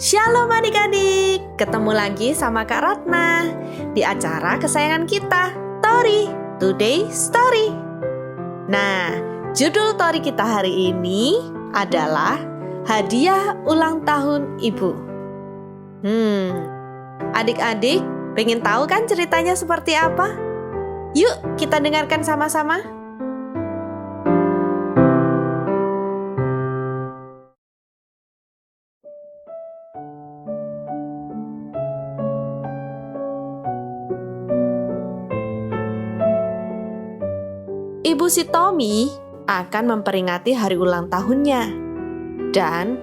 Shalom adik-adik, ketemu lagi sama Kak Ratna di acara kesayangan kita, Tori Today Story. Nah, judul Tori kita hari ini adalah Hadiah Ulang Tahun Ibu. Adik-adik, pengen tahu kan ceritanya seperti apa? Yuk kita dengarkan sama-sama. Ibu si Tommy akan memperingati hari ulang tahunnya. Dan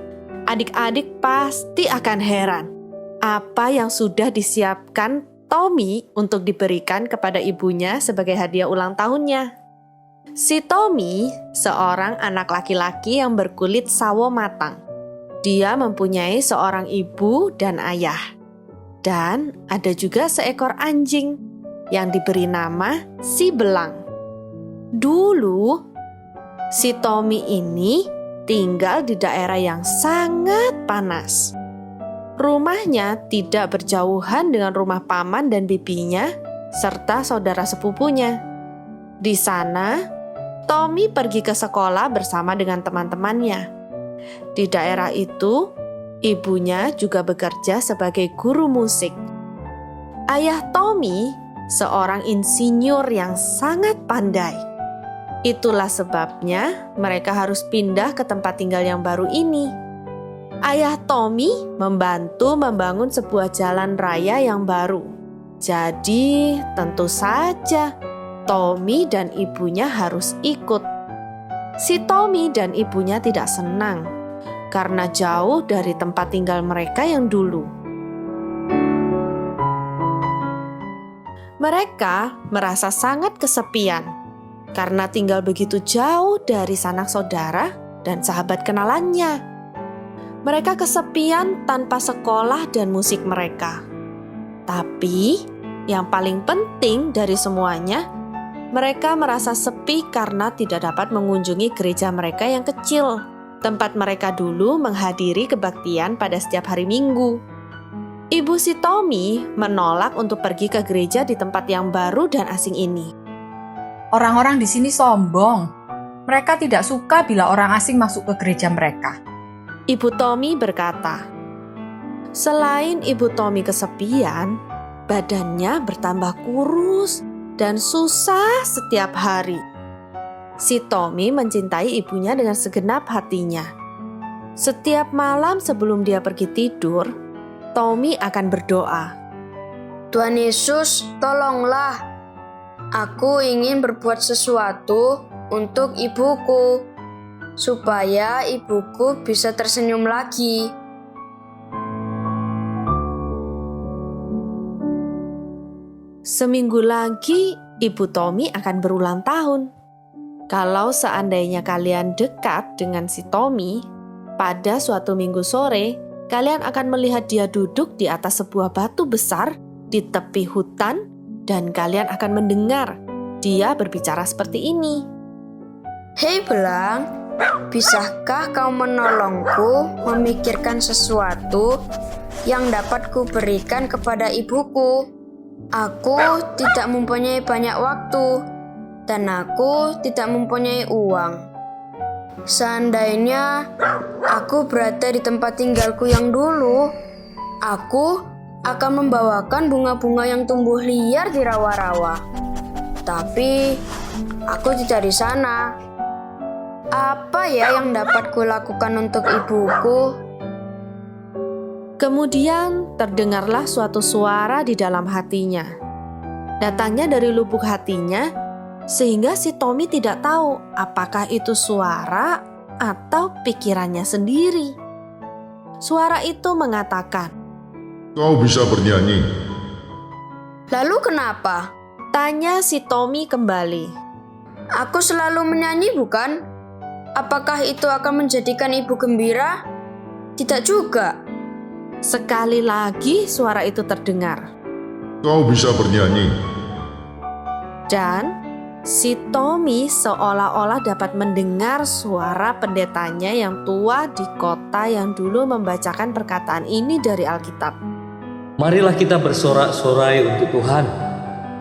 adik-adik pasti akan heran apa yang sudah disiapkan Tommy untuk diberikan kepada ibunya sebagai hadiah ulang tahunnya. Si Tommy seorang anak laki-laki yang berkulit sawo matang. Dia mempunyai seorang ibu dan ayah. Dan ada juga seekor anjing yang diberi nama si Belang. Dulu, si Tommy ini tinggal di daerah yang sangat panas. Rumahnya tidak berjauhan dengan rumah paman dan bibinya, serta saudara sepupunya. Di sana, Tommy pergi ke sekolah bersama dengan teman-temannya. Di daerah itu, ibunya juga bekerja sebagai guru musik. Ayah Tommy seorang insinyur yang sangat pandai. Itulah sebabnya mereka harus pindah ke tempat tinggal yang baru ini. Ayah Tommy membantu membangun sebuah jalan raya yang baru. Jadi tentu saja Tommy dan ibunya harus ikut. Si Tommy dan ibunya tidak senang karena jauh dari tempat tinggal mereka yang dulu. Mereka merasa sangat kesepian karena tinggal begitu jauh dari sanak saudara dan sahabat kenalannya. Mereka kesepian tanpa sekolah dan musik mereka. Tapi yang paling penting dari semuanya, mereka merasa sepi karena tidak dapat mengunjungi gereja mereka yang kecil, tempat mereka dulu menghadiri kebaktian pada setiap hari Minggu. Ibu si Tommy menolak untuk pergi ke gereja di tempat yang baru dan asing ini. Orang-orang di sini sombong. Mereka tidak suka bila orang asing masuk ke gereja mereka. Ibu Tommy berkata. Selain Ibu Tommy kesepian, badannya bertambah kurus dan susah setiap hari. Si Tommy mencintai ibunya dengan segenap hatinya. Setiap malam sebelum dia pergi tidur, Tommy akan berdoa. Tuhan Yesus, tolonglah. Aku ingin berbuat sesuatu untuk ibuku, supaya ibuku bisa tersenyum lagi. Seminggu lagi, Ibu Tommy akan berulang tahun. Kalau seandainya kalian dekat dengan si Tommy, pada suatu minggu sore, kalian akan melihat dia duduk di atas sebuah batu besar di tepi hutan, dan kalian akan mendengar dia berbicara seperti ini. Hei Belang, bisakah kau menolongku memikirkan sesuatu yang dapat kuberikan kepada ibuku? Aku tidak mempunyai banyak waktu, dan aku tidak mempunyai uang. Seandainya aku berada di tempat tinggalku yang dulu, aku akan membawakan bunga-bunga yang tumbuh liar di rawa-rawa. Tapi aku tidak di sana. Apa ya yang dapat kulakukan untuk ibuku? Kemudian terdengarlah suatu suara di dalam hatinya. Datangnya dari lubuk hatinya, sehingga si Tommy tidak tahu apakah itu suara atau pikirannya sendiri. Suara itu mengatakan, "Kau bisa bernyanyi." Lalu kenapa? Tanya si Tommy kembali. Aku selalu menyanyi, bukan? Apakah itu akan menjadikan ibu gembira? Tidak juga. Sekali lagi suara itu terdengar. "Kau bisa bernyanyi." Dan Si Tommy seolah-olah dapat mendengar suara pendetanya yang tua di kota yang dulu membacakan perkataan ini dari Alkitab. Marilah kita bersorak-sorai untuk Tuhan.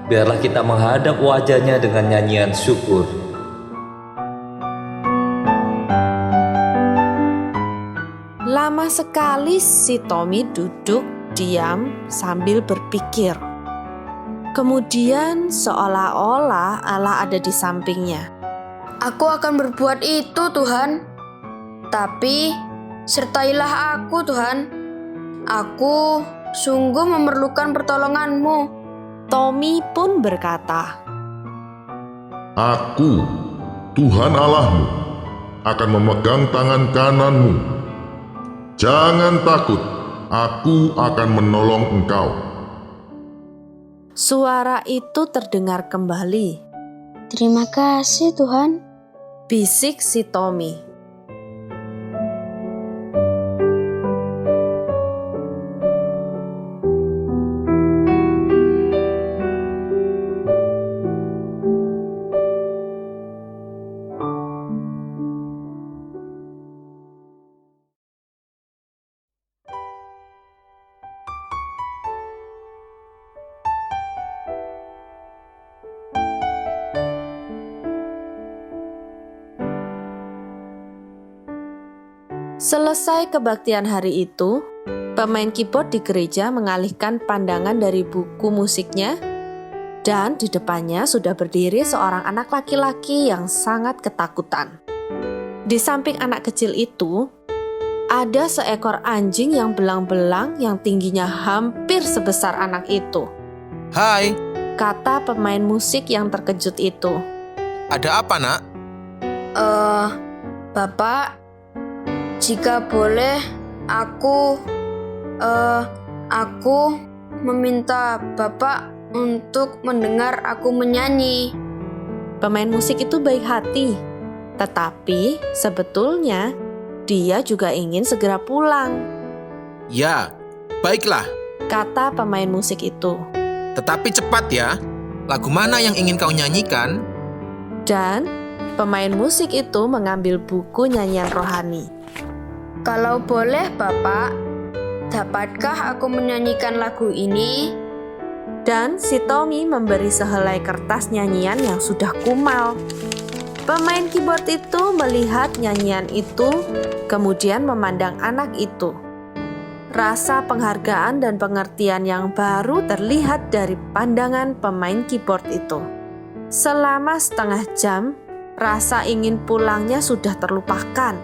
Biarlah kita menghadap wajah-Nya dengan nyanyian syukur. Lama sekali si Tommy duduk diam sambil berpikir. Kemudian seolah-olah Allah ada di sampingnya. Aku akan berbuat itu, Tuhan. Tapi sertailah aku, Tuhan. Aku sungguh memerlukan pertolongan-Mu. Tommy pun berkata, Aku, Tuhan Allahmu, akan memegang tangan kananmu. Jangan takut, aku akan menolong engkau. Suara itu terdengar kembali. Terima kasih, Tuhan. Bisik si Tommy. Selesai kebaktian hari itu, pemain keyboard di gereja mengalihkan pandangan dari buku musiknya, dan di depannya sudah berdiri seorang anak laki-laki yang sangat ketakutan. Di samping anak kecil itu, ada seekor anjing yang belang-belang yang tingginya hampir sebesar anak itu. Hai, Kata pemain musik yang terkejut itu. ada apa nak? Bapak, jika boleh, aku meminta Bapak untuk mendengar aku menyanyi. Pemain musik itu baik hati, tetapi sebetulnya dia juga ingin segera pulang. Ya, baiklah, Kata pemain musik itu. tetapi cepat ya. Lagu mana yang ingin kau nyanyikan? Dan pemain musik itu mengambil buku nyanyian rohani. Kalau boleh, Bapak, dapatkah aku menyanyikan lagu ini? Dan si Tommy memberi sehelai kertas nyanyian yang sudah kumal. Pemain keyboard itu melihat nyanyian itu, kemudian memandang anak itu. Rasa penghargaan dan pengertian yang baru terlihat dari pandangan pemain keyboard itu. Selama setengah jam, rasa ingin pulangnya sudah terlupakan.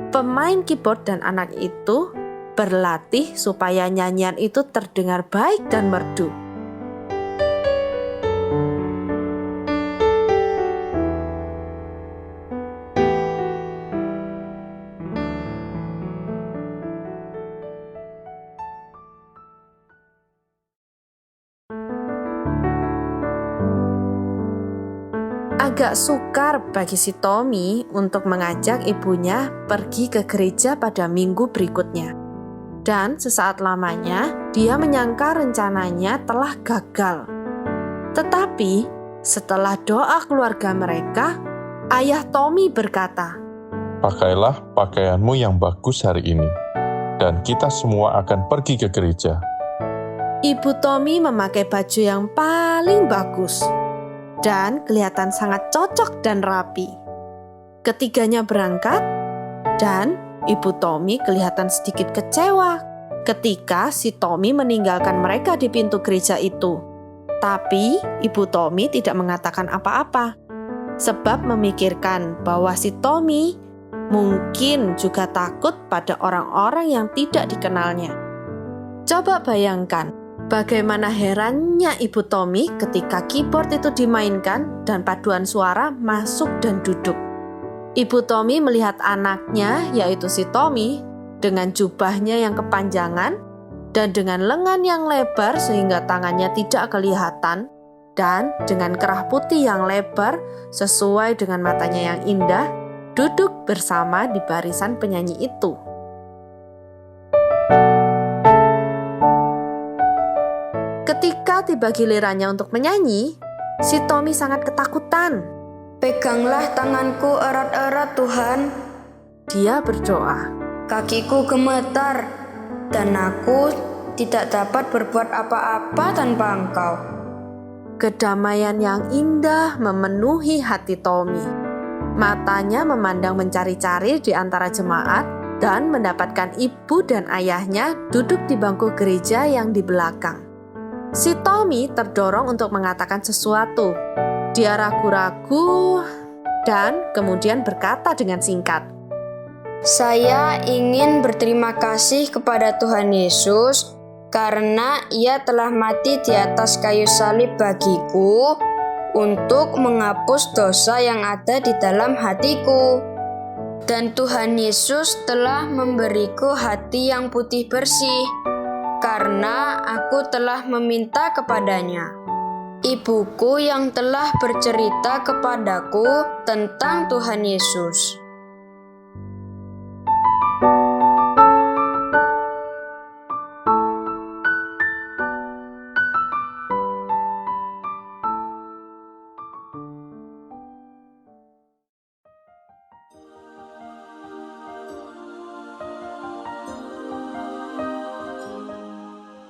Pemain keyboard dan anak itu berlatih supaya nyanyian itu terdengar baik dan merdu. Agak sukar bagi si Tommy untuk mengajak ibunya pergi ke gereja pada minggu berikutnya. Dan sesaat lamanya, dia menyangka rencananya telah gagal. Tetapi, setelah doa keluarga mereka, ayah Tommy berkata, Pakailah pakaianmu yang bagus hari ini, dan kita semua akan pergi ke gereja. Ibu Tommy memakai baju yang paling bagus dan kelihatan sangat cocok dan rapi. Ketiganya berangkat, dan Ibu Tommy kelihatan sedikit kecewa ketika si Tommy meninggalkan mereka di pintu gereja itu. Tapi Ibu Tommy tidak mengatakan apa-apa, sebab memikirkan bahwa si Tommy mungkin juga takut pada orang-orang yang tidak dikenalnya. Coba bayangkan, bagaimana herannya Ibu Tommy ketika keyboard itu dimainkan dan paduan suara masuk dan duduk. Ibu Tommy melihat anaknya, yaitu si Tommy, dengan jubahnya yang kepanjangan dan dengan lengan yang lebar sehingga tangannya tidak kelihatan, dan dengan kerah putih yang lebar sesuai dengan matanya yang indah, duduk bersama di barisan penyanyi itu. Ketika tiba gilirannya untuk menyanyi, Si Tommy sangat ketakutan. Peganglah tanganku erat-erat Tuhan. Dia berdoa. Kakiku gemetar dan aku tidak dapat berbuat apa-apa tanpa Engkau. Kedamaian yang indah memenuhi hati Tommy. Matanya memandang mencari-cari di antara jemaat dan mendapatkan ibu dan ayahnya duduk di bangku gereja yang di belakang. Si Tommy terdorong untuk mengatakan sesuatu. Dia ragu-ragu dan kemudian berkata dengan singkat, Saya ingin berterima kasih kepada Tuhan Yesus karena Ia telah mati di atas kayu salib bagiku untuk menghapus dosa yang ada di dalam hatiku. Dan Tuhan Yesus telah memberiku hati yang putih bersih karena aku telah meminta kepadanya. Ibuku yang telah bercerita kepadaku tentang Tuhan Yesus.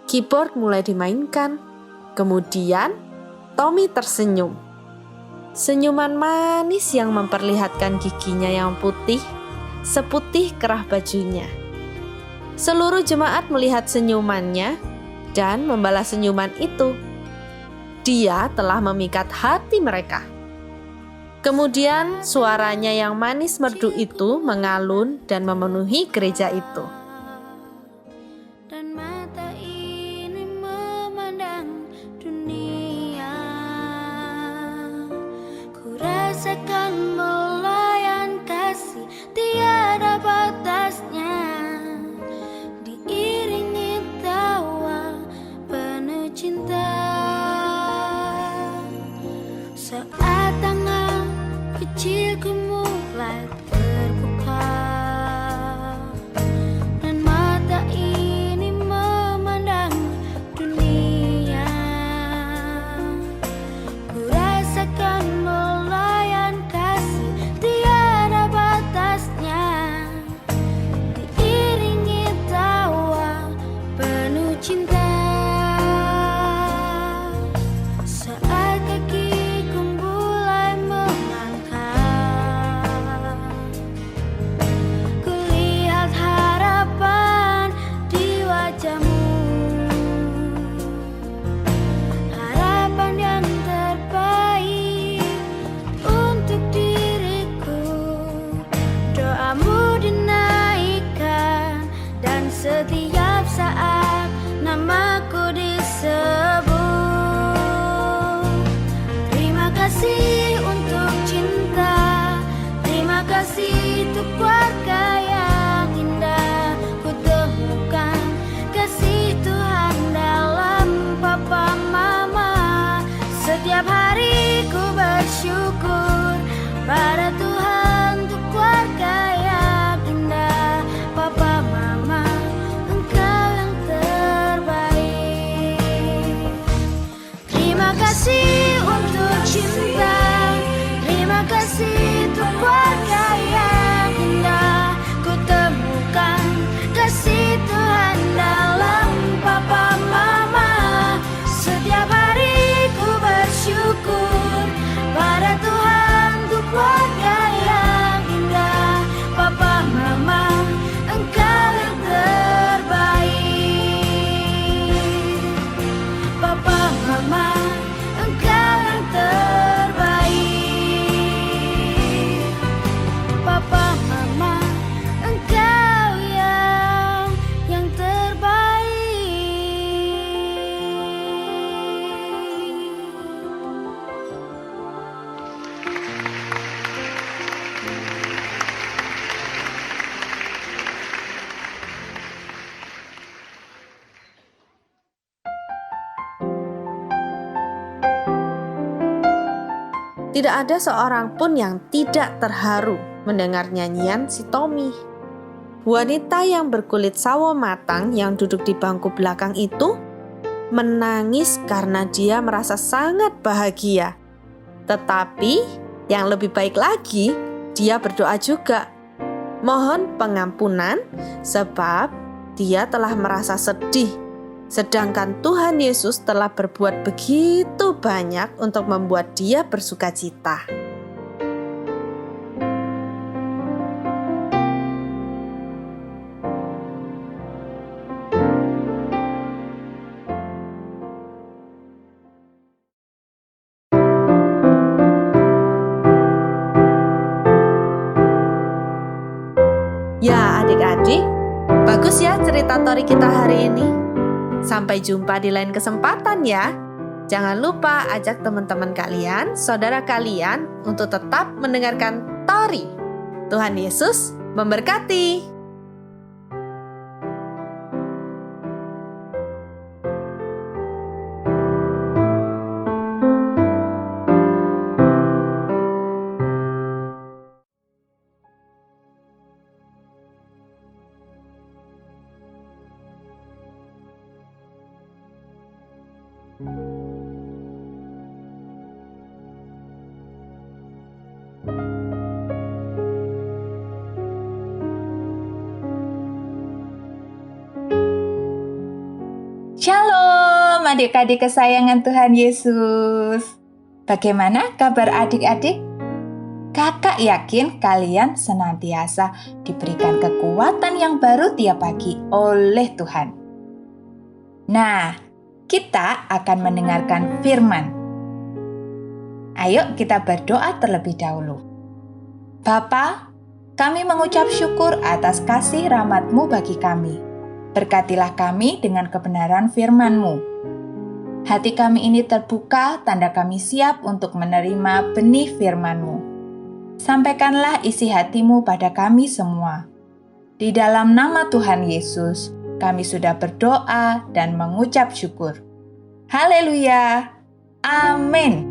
Keyboard mulai dimainkan. Kemudian Tommy tersenyum. Senyuman manis yang memperlihatkan giginya yang putih, seputih kerah bajunya. Seluruh jemaat melihat senyumannya dan membalas senyuman itu. Dia telah memikat hati mereka. Kemudian suaranya yang manis merdu itu mengalun dan memenuhi gereja itu. Dan mata ini memandang dunia, ku rasakan melayan kasih tiada batasnya, diiringi tawa penuh cinta. Saat tangan kecilku mulai terbuka dan mata ini memandang dunia, ku rasakan melayan kasih tiada batasnya, diiringi tawa penuh cinta. Saat kakiku mulai melangkah, ku lihat harapan di wajahmu, harapan yang terbaik untuk diriku. Doamu dinaikkan dan setiap saat namaku disebut. Terima kasih untuk cinta, terima kasih untuk keluarga yang indah. Ku temukan kasih Tuhan dalam papa mama. Setiap hari ku bersyukur pada Tuhan untuk keluarga yang indah. Papa mama, Engkau yang terbaik. Terima kasih untuk cinta, terima kasih untuk keluarga yang indah. Ku temukan kasih Tuhan dalam papa mama. Setiap hari ku bersyukur pada Tuhan untuk keluarga yang indah. Papa mama, Engkau yang terbaik. Papa mama, Engkau yang terbaik. Papa mama, Engkau yang terbaik. Tidak ada seorang pun yang tidak terharu mendengar nyanyian si Tommy. Wanita yang berkulit sawo matang yang duduk di bangku belakang itu menangis karena dia merasa sangat bahagia Tetapi yang lebih baik lagi, dia berdoa juga. Mohon pengampunan sebab dia telah merasa sedih. Sedangkan Tuhan Yesus telah berbuat begitu banyak untuk membuat dia bersukacita. Ya adik-adik, bagus ya cerita Tori kita hari ini. Sampai jumpa di lain kesempatan ya. Jangan lupa ajak teman-teman kalian, saudara kalian untuk tetap mendengarkan Tori. Tuhan Yesus memberkati. Shalom adik-adik kesayangan Tuhan Yesus. Bagaimana kabar adik-adik? Kakak yakin kalian senantiasa diberikan kekuatan yang baru tiap pagi oleh Tuhan. Nah, kita akan mendengarkan firman. Ayo kita berdoa terlebih dahulu. Bapa, kami mengucap syukur atas kasih rahmat-Mu bagi kami. Berkatilah kami dengan kebenaran firman-Mu. Hati kami ini terbuka, tanda kami siap untuk menerima benih firman-Mu. Sampaikanlah isi hati-Mu pada kami semua. Di dalam nama Tuhan Yesus, kami sudah berdoa dan mengucap syukur. Haleluya! Amin!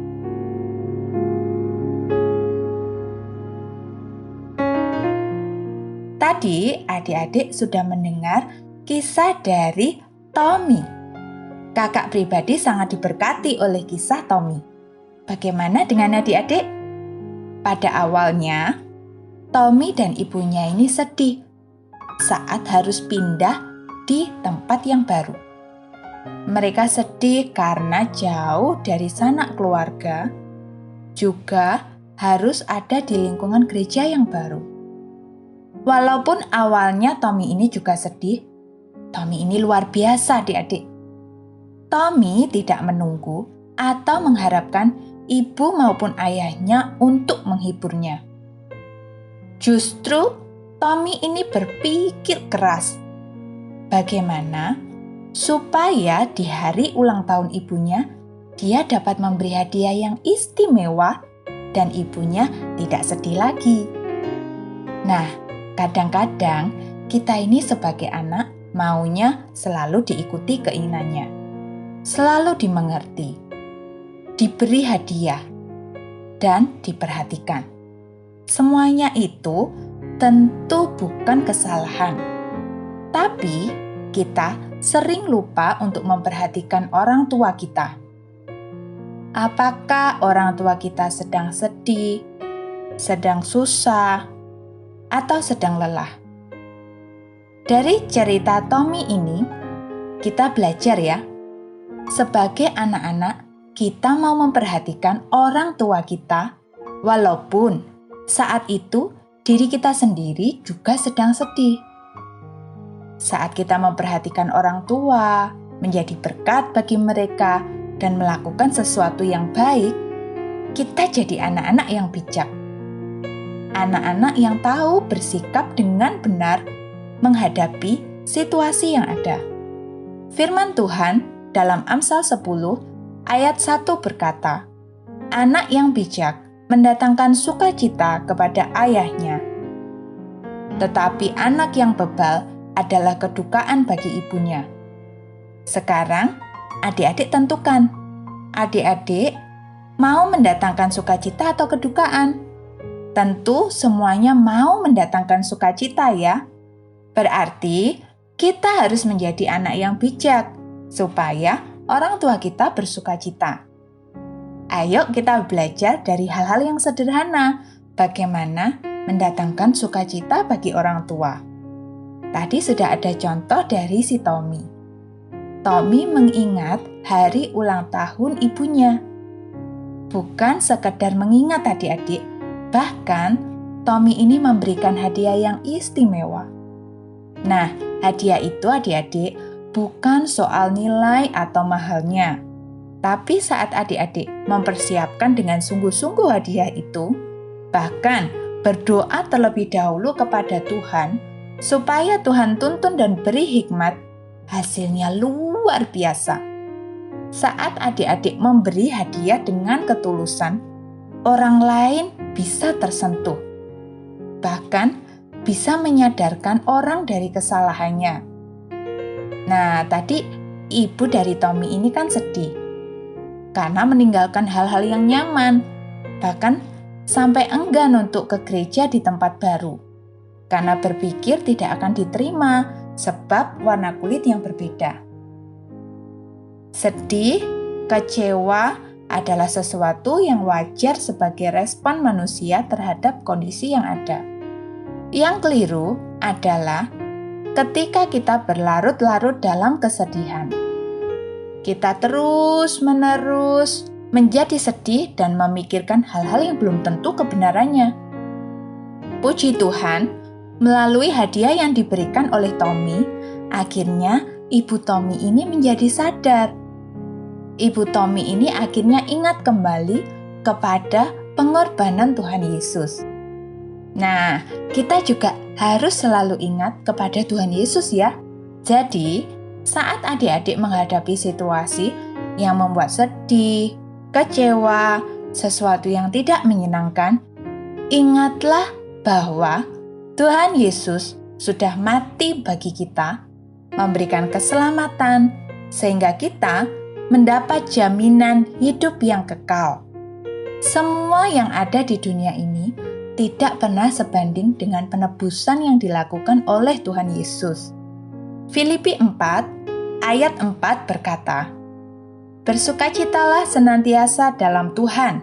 Tadi adik-adik sudah mendengar kisah dari Tommy. Kakak pribadi sangat diberkati oleh kisah Tommy. Bagaimana dengan adik-adik? Pada awalnya, Tommy dan ibunya ini sedih saat harus pindah di tempat yang baru. Mereka sedih karena jauh dari sanak keluarga, juga harus ada di lingkungan gereja yang baru. Walaupun awalnya Tommy ini juga sedih, Tommy ini luar biasa adik-adik. Tommy tidak menunggu atau mengharapkan ibu maupun ayahnya untuk menghiburnya. Justru Tommy ini berpikir keras bagaimana supaya di hari ulang tahun ibunya dia dapat memberi hadiah yang istimewa dan ibunya tidak sedih lagi. Nah, kadang-kadang kita ini sebagai anak maunya selalu diikuti keinginannya, selalu dimengerti, diberi hadiah, dan diperhatikan. Semuanya itu tentu bukan kesalahan, tapi kita sering lupa untuk memperhatikan orang tua kita. Apakah orang tua kita sedang sedih, sedang susah, atau sedang lelah? Dari cerita Tommy ini, kita belajar ya, sebagai anak-anak, kita mau memperhatikan orang tua kita, walaupun saat itu diri kita sendiri juga sedang sedih. Saat kita memperhatikan orang tua, menjadi berkat bagi mereka, dan melakukan sesuatu yang baik, kita jadi anak-anak yang bijak. Anak-anak yang tahu bersikap dengan benar menghadapi situasi yang ada. Firman Tuhan dalam Amsal 10 ayat 1 berkata, "Anak yang bijak mendatangkan sukacita kepada ayahnya, tetapi anak yang bebal adalah kedukaan bagi ibunya." Sekarang, adik-adik tentukan, adik-adik mau mendatangkan sukacita atau kedukaan? Tentu semuanya mau mendatangkan sukacita ya. Berarti kita harus menjadi anak yang bijak supaya orang tua kita bersukacita. Ayo kita belajar dari hal-hal yang sederhana, bagaimana mendatangkan sukacita bagi orang tua. Tadi sudah ada contoh dari si Tommy. Tommy mengingat hari ulang tahun ibunya. Bukan sekedar mengingat adik-adik, bahkan Tommy ini memberikan hadiah yang istimewa. Nah, hadiah itu adik-adik bukan soal nilai atau mahalnya. Tapi saat adik-adik mempersiapkan dengan sungguh-sungguh hadiah itu, bahkan berdoa terlebih dahulu kepada Tuhan, supaya Tuhan tuntun dan beri hikmat, hasilnya luar biasa. Saat adik-adik memberi hadiah dengan ketulusan, orang lain bisa tersentuh. Bahkan bisa menyadarkan orang dari kesalahannya. Nah, tadi ibu dari Tommy ini kan sedih karena meninggalkan hal-hal yang nyaman, bahkan sampai enggan untuk ke gereja di tempat baru, karena berpikir tidak akan diterima sebab warna kulit yang berbeda. Sedih, kecewa adalah sesuatu yang wajar sebagai respon manusia terhadap kondisi yang ada. Yang keliru adalah ketika kita berlarut-larut dalam kesedihan. Kita terus-menerus menjadi sedih dan memikirkan hal-hal yang belum tentu kebenarannya. Puji Tuhan, melalui hadiah yang diberikan oleh Tommy, akhirnya ibu Tommy ini menjadi sadar. Ibu Tommy ini akhirnya ingat kembali kepada pengorbanan Tuhan Yesus. Nah, kita juga harus selalu ingat kepada Tuhan Yesus ya. Jadi, saat adik-adik menghadapi situasi yang membuat sedih, kecewa, sesuatu yang tidak menyenangkan, ingatlah bahwa Tuhan Yesus sudah mati bagi kita, memberikan keselamatan, sehingga kita mendapat jaminan hidup yang kekal. Semua yang ada di dunia ini tidak pernah sebanding dengan penebusan yang dilakukan oleh Tuhan Yesus. Filipi 4 ayat 4 berkata, "Bersukacitalah senantiasa dalam Tuhan."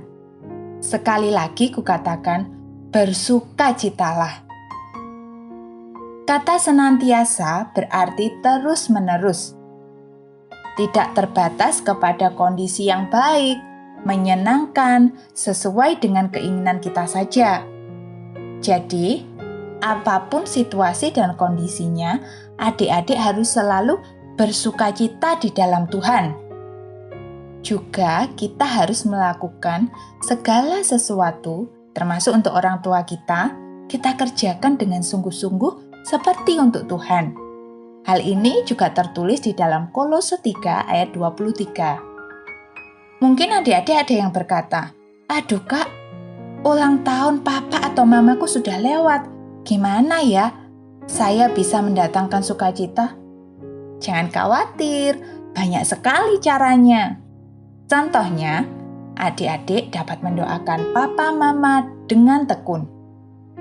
Sekali lagi kukatakan, bersukacitalah. Kata senantiasa berarti terus-menerus. Tidak terbatas kepada kondisi yang baik, menyenangkan, sesuai dengan keinginan kita saja. Jadi, apapun situasi dan kondisinya, adik-adik harus selalu bersukacita di dalam Tuhan. Juga kita harus melakukan segala sesuatu, termasuk untuk orang tua kita kerjakan dengan sungguh-sungguh seperti untuk Tuhan. Hal ini juga tertulis di dalam Kolose 3 ayat 23. Mungkin adik-adik ada yang berkata, "Aduh Kak, ulang tahun papa atau mamaku sudah lewat. Gimana ya saya bisa mendatangkan sukacita?" Jangan khawatir, banyak sekali caranya. Contohnya, adik-adik dapat mendoakan papa mama dengan tekun,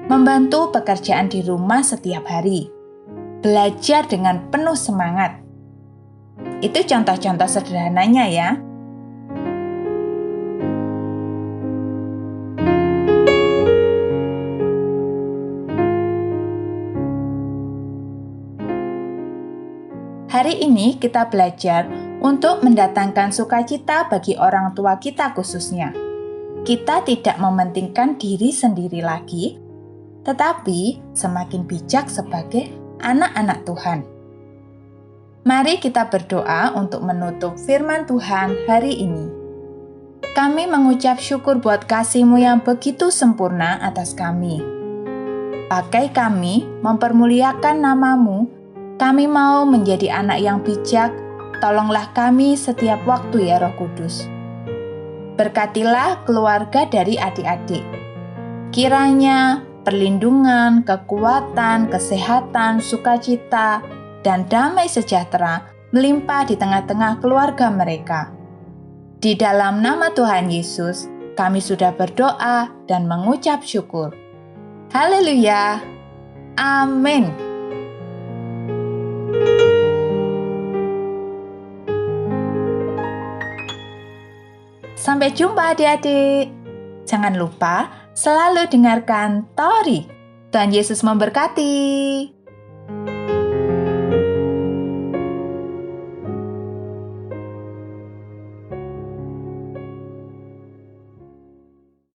membantu pekerjaan di rumah setiap hari, belajar dengan penuh semangat. Itu contoh-contoh sederhananya ya. Hari ini kita belajar untuk mendatangkan sukacita bagi orang tua kita khususnya. Kita tidak mementingkan diri sendiri lagi, tetapi semakin bijak sebagai anak-anak Tuhan. Mari kita berdoa untuk menutup firman Tuhan hari ini. Kami mengucap syukur buat kasih-Mu yang begitu sempurna atas kami. Pakai kami mempermuliakan nama-Mu. Kami mau menjadi anak yang bijak, tolonglah kami setiap waktu ya Roh Kudus. Berkatilah keluarga dari adik-adik. Kiranya perlindungan, kekuatan, kesehatan, sukacita, dan damai sejahtera melimpah di tengah-tengah keluarga mereka. Di dalam nama Tuhan Yesus, kami sudah berdoa dan mengucap syukur. Haleluya! Amin. Sampai jumpa adik-adik. Jangan lupa selalu dengarkan Tori. Tuhan Yesus memberkati.